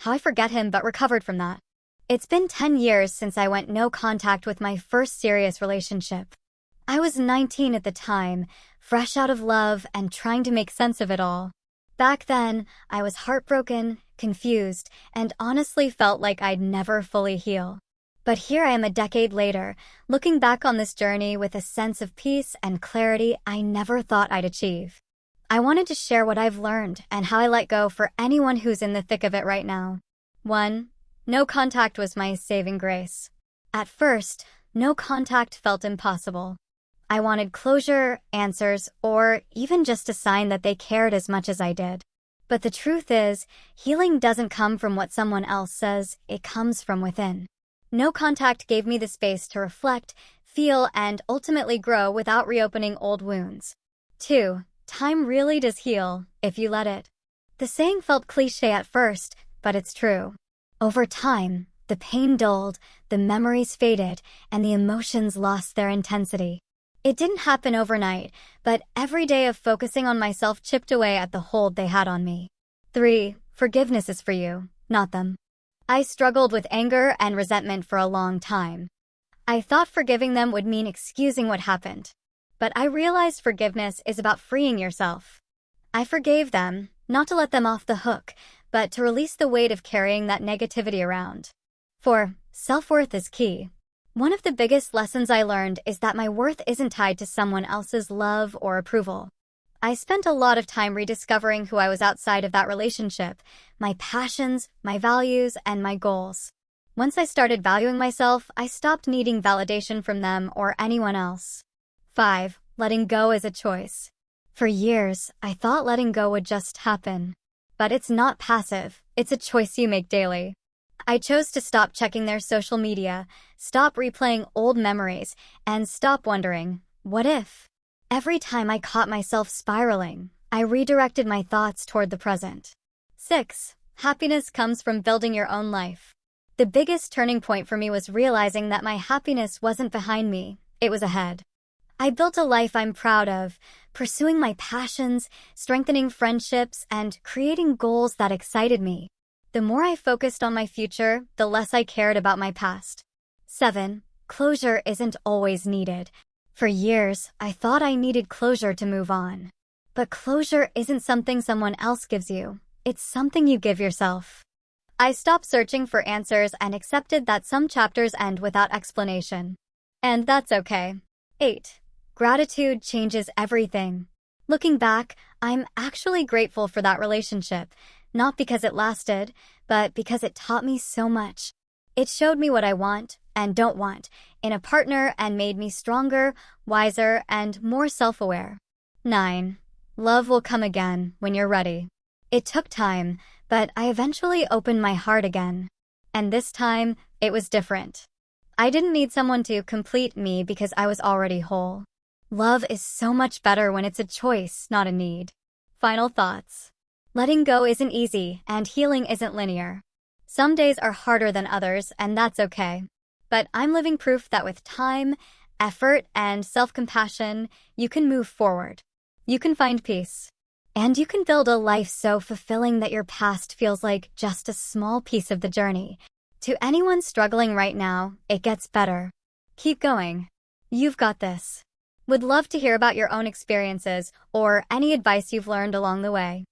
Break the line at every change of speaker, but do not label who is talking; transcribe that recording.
How I forget him but recovered from that. It's been 10 years since I went no contact with my first serious relationship. I was 19 at the time, fresh out of love and trying to make sense of it all. Back then, I was heartbroken, confused, and honestly felt like I'd never fully heal. But here I am a decade later, looking back on this journey with a sense of peace and clarity I never thought I'd achieve. I wanted to share what I've learned and how I let go for anyone who's in the thick of it right now. 1. No contact was my saving grace. At first, no contact felt impossible. I wanted closure, answers, or even just a sign that they cared as much as I did. But the truth is, healing doesn't come from what someone else says, it comes from within. No contact gave me the space to reflect, feel, and ultimately grow without reopening old wounds. 2. Time really does heal, if you let it. The saying felt cliché at first, but it's true. Over time, the pain dulled, the memories faded, and the emotions lost their intensity. It didn't happen overnight, but every day of focusing on myself chipped away at the hold they had on me. 3. Forgiveness is for you, not them. I struggled with anger and resentment for a long time. I thought forgiving them would mean excusing what happened. But I realized forgiveness is about freeing yourself. I forgave them, not to let them off the hook, but to release the weight of carrying that negativity around. 4. Self-worth is key. One of the biggest lessons I learned is that my worth isn't tied to someone else's love or approval. I spent a lot of time rediscovering who I was outside of that relationship, my passions, my values, and my goals. Once I started valuing myself, I stopped needing validation from them or anyone else. 5. Letting go is a choice. For years, I thought letting go would just happen. But it's not passive, it's a choice you make daily. I chose to stop checking their social media, stop replaying old memories, and stop wondering, what if? Every time I caught myself spiraling, I redirected my thoughts toward the present. 6. Happiness comes from building your own life. The biggest turning point for me was realizing that my happiness wasn't behind me, it was ahead. I built a life I'm proud of, pursuing my passions, strengthening friendships, and creating goals that excited me. The more I focused on my future, the less I cared about my past. 7. Closure isn't always needed. For years, I thought I needed closure to move on. But closure isn't something someone else gives you. It's something you give yourself. I stopped searching for answers and accepted that some chapters end without explanation. And that's okay. 8. Gratitude changes everything. Looking back, I'm actually grateful for that relationship. Not because it lasted, but because it taught me so much. It showed me what I want and don't want in a partner and made me stronger, wiser, and more self-aware. 9. Love will come again when you're ready. It took time, but I eventually opened my heart again. And this time, it was different. I didn't need someone to complete me because I was already whole. Love is so much better when it's a choice, not a need. Final thoughts. Letting go isn't easy, and healing isn't linear. Some days are harder than others, and that's okay. But I'm living proof that with time, effort, and self-compassion, you can move forward. You can find peace. And you can build a life so fulfilling that your past feels like just a small piece of the journey. To anyone struggling right now, it gets better. Keep going. You've got this. Would love to hear about your own experiences or any advice you've learned along the way.